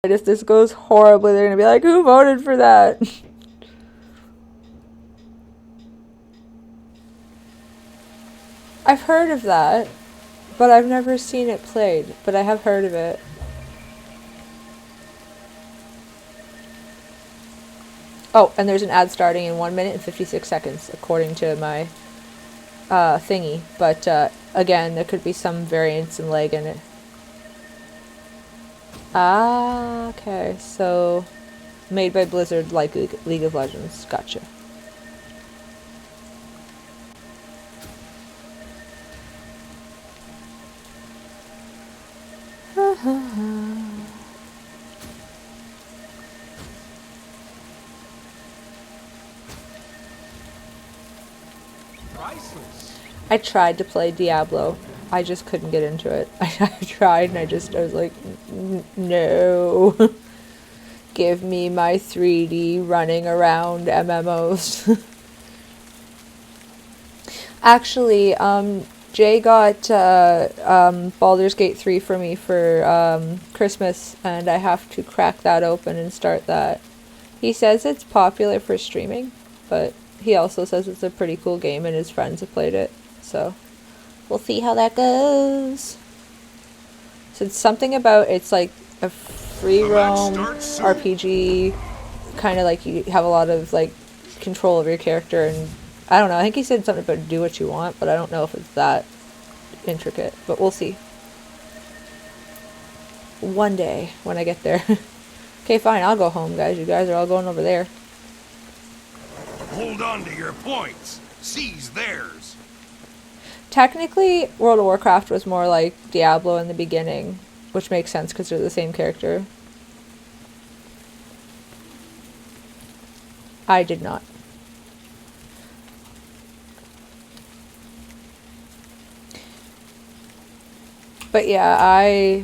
If this goes horribly, they're gonna be like, who voted for that? I've heard of that, but I've never seen it played, but I have heard of it. Oh, and there's an ad starting in 1 minute and 56 seconds, according to my thingy. But again, there could be some variance in lag in it. Ah, okay. So, made by Blizzard, like League of Legends. Gotcha. I tried to play Diablo. I just couldn't get into it. I tried and I was like, no. Give me my 3D running around MMOs. Actually, Jay got Baldur's Gate 3 for me for Christmas, and I have to crack that open and start that. He says it's popular for streaming, but he also says it's a pretty cool game and his friends have played it. So we'll see how that goes. So it's something about, it's like a free roam RPG, kind of like you have a lot of like control of your character, and I don't know, I think he said something about do what you want, but I don't know if it's that intricate, but we'll see. One day when I get there. Okay, fine, I'll go home, guys. You guys are all going over there. Hold on to your points. Seize theirs. Technically, World of Warcraft was more like Diablo in the beginning, which makes sense because they're the same character. I did not. But yeah,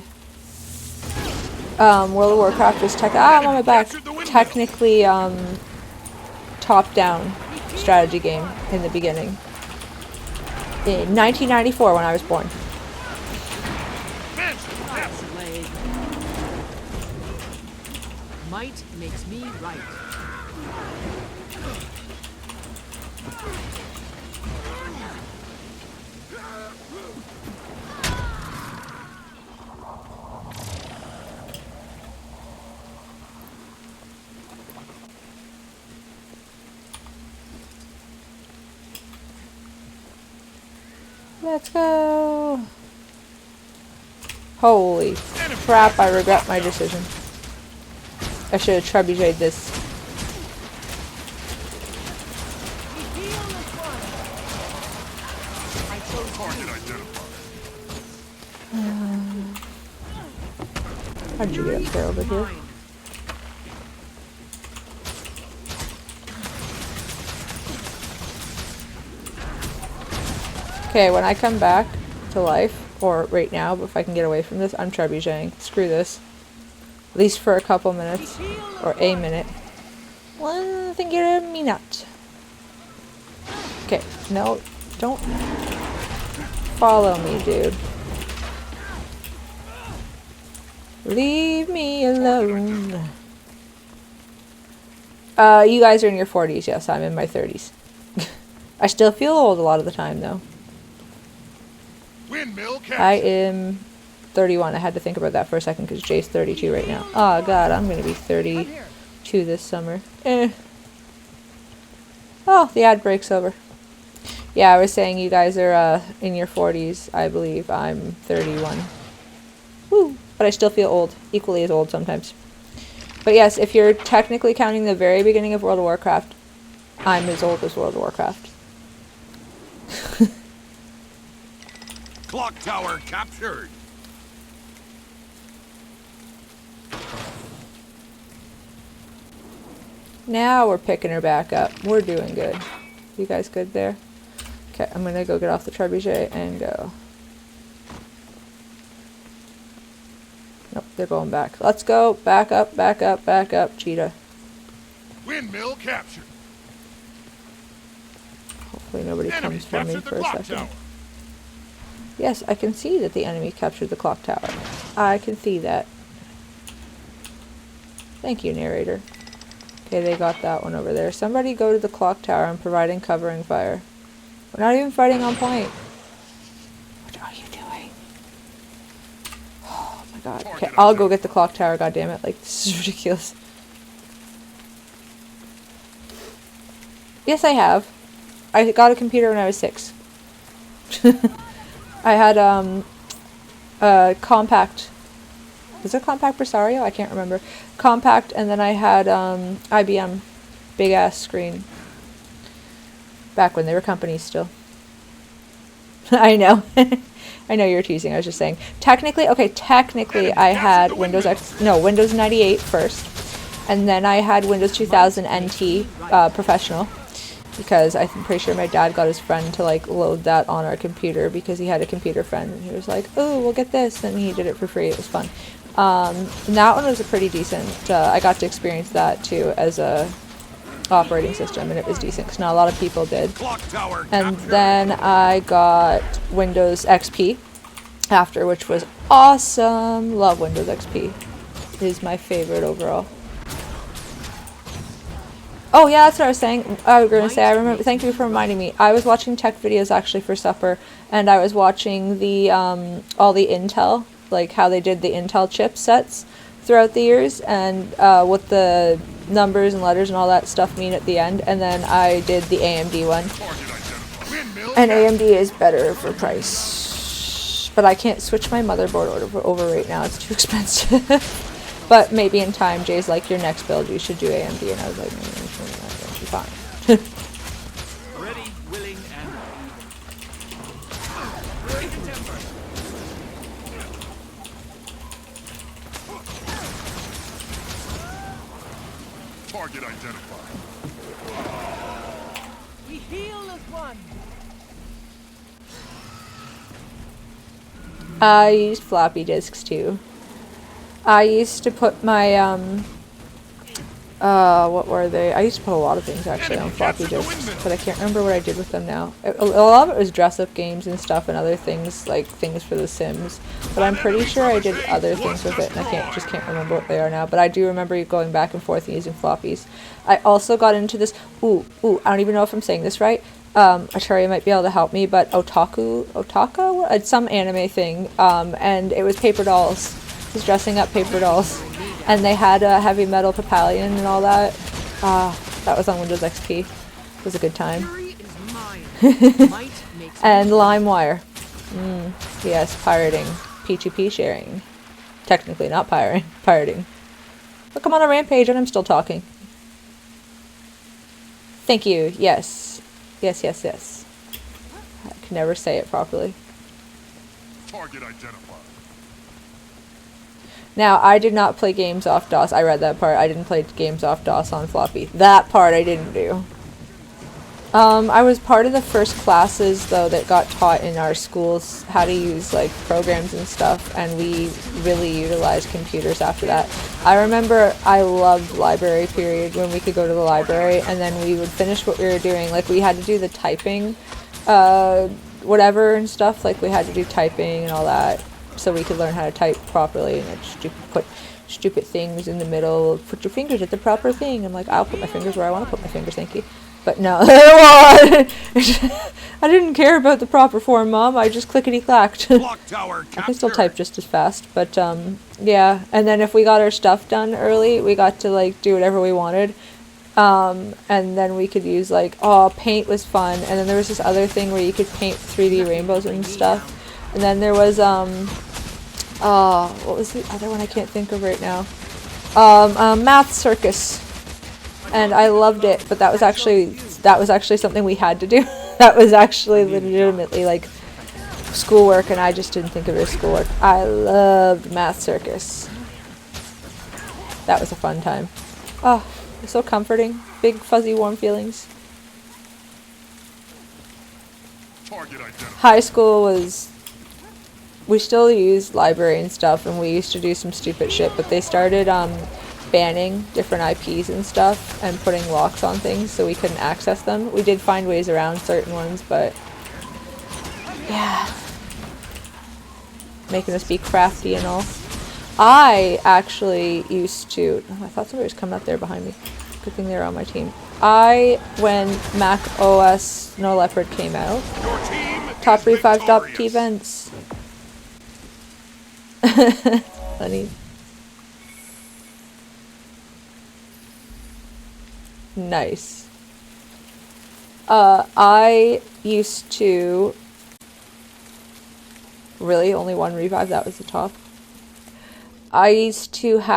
World of Warcraft was I'm on my back. Technically, top-down strategy game in the beginning. In 1994, when I was born. Might makes me right. Let's go. Holy crap, I regret my decision. I should have trebucheted this. How did you get up there over here? Okay, when I come back to life, or right now, but if I can get away from this, I'm trebucheting. Screw this. At least for a couple minutes. Or a minute. One thing you me not. Okay, no, don't follow me, dude. Leave me alone. You guys are in your 40s, yes, I'm in my 30s. I still feel old a lot of the time, though. I am 31. I had to think about that for a second because Jay's 32 right now. Oh god, I'm going to be 32 this summer. Oh, the ad break's over. Yeah, I was saying you guys are in your 40s, I believe. I'm 31. Woo! But I still feel old. Equally as old sometimes. But yes, if you're technically counting the very beginning of World of Warcraft, I'm as old as World of Warcraft. Clock tower captured. Now we're picking her back up. We're doing good. You guys good there? Okay, I'm gonna go get off the trebuchet and go. Nope, they're going back. Let's go. Back up, back up, back up, cheetah. Windmill captured. Hopefully nobody comes for me for a second. Yes, I can see that the enemy captured the clock tower. I can see that. Thank you, narrator. Okay, they got that one over there. Somebody go to the clock tower. I'm providing covering fire. We're not even fighting on point. What are you doing? Oh my god. Okay, I'll go get the clock tower, goddammit. Like, this is ridiculous. Yes, I have. I got a computer when I was 6. I had, compact. Was it compact Presario? I can't remember. Compact, and then I had, IBM. Big ass screen. Back when they were companies still. I know. I know you were teasing. I was just saying. Technically, I had Windows 98 first. And then I had Windows 2000 NT, Professional. Because I'm pretty sure my dad got his friend to like load that on our computer because he had a computer friend. And he was like, oh, we'll get this. And he did it for free. It was fun. And that one was a pretty decent. I got to experience that too as a operating system, and it was decent because not a lot of people did. And then I got Windows XP after, which was awesome. Love Windows XP. It is my favorite overall. Oh yeah, that's what I was saying. I was gonna say, I remember. Thank you for reminding me. I was watching tech videos actually for supper, and I was watching the all the Intel, like how they did the Intel chipsets throughout the years, and what the numbers and letters and all that stuff mean at the end. And then I did the AMD one, and AMD is better for price, but I can't switch my motherboard over right now. It's too expensive. But maybe in time, Jay's like, your next build, you should do AMD. And I was like, that should be fine. Ready, willing, and Target identified. We heal as one. I used floppy disks too. I used to put my, what were they? I used to put a lot of things actually on floppy disks, but I can't remember what I did with them now. A lot of it was dress-up games and stuff and other things, like things for The Sims. But I'm pretty sure I did other things with it, and I just can't remember what they are now. But I do remember going back and forth and using floppies. I also got into this, I don't even know if I'm saying this right. Atari might be able to help me, but Otaka? It's some anime thing, and it was paper dolls. Was dressing up paper dolls, and they had a heavy metal Papalion and all that. That was on Windows XP. It was a good time. And LimeWire. Yes, pirating. P2P sharing. Technically not pirating. Look, I'm on a rampage and I'm still talking. Thank you. Yes. Yes, yes, yes. I can never say it properly. Target identified. Now, I did not play games off DOS. I read that part. I didn't play games off DOS on floppy. That part I didn't do. I was part of the first classes, though, that got taught in our schools how to use, like, programs and stuff, and we really utilized computers after that. I remember I loved library period when we could go to the library, and then we would finish what we were doing. Like, we had to do the typing, whatever and stuff. Like, we had to do typing and all that, so we could learn how to type properly, and put stupid things in the middle. Put your fingers at the proper thing. I'm like, I'll put my fingers where I want to put my fingers, thank you. But no, I didn't care about the proper form, Mom. I just clickety-clacked. I can still type just as fast, but yeah. And then if we got our stuff done early, we got to like do whatever we wanted. And then we could use like, paint was fun. And then there was this other thing where you could paint 3D rainbows and stuff. And then there was, what was the other one I can't think of right now? Math Circus. And I loved it, but that was actually something we had to do. That was actually legitimately, like, schoolwork, and I just didn't think of it as schoolwork. I loved Math Circus. That was a fun time. Oh, it's so comforting. Big, fuzzy, warm feelings. High school was... We still used library and stuff, and we used to do some stupid shit, but they started banning different IPs and stuff and putting locks on things so we couldn't access them. We did find ways around certain ones, but yeah. Making us be crafty and all. I actually used to. Oh, I thought somebody was coming up there behind me. Good thing they were on my team. When Mac OS Snow Leopard came out, Your team top is revived up victorious. events. Funny. Nice. I used to. Really, only one revive. That was the top. I used to have.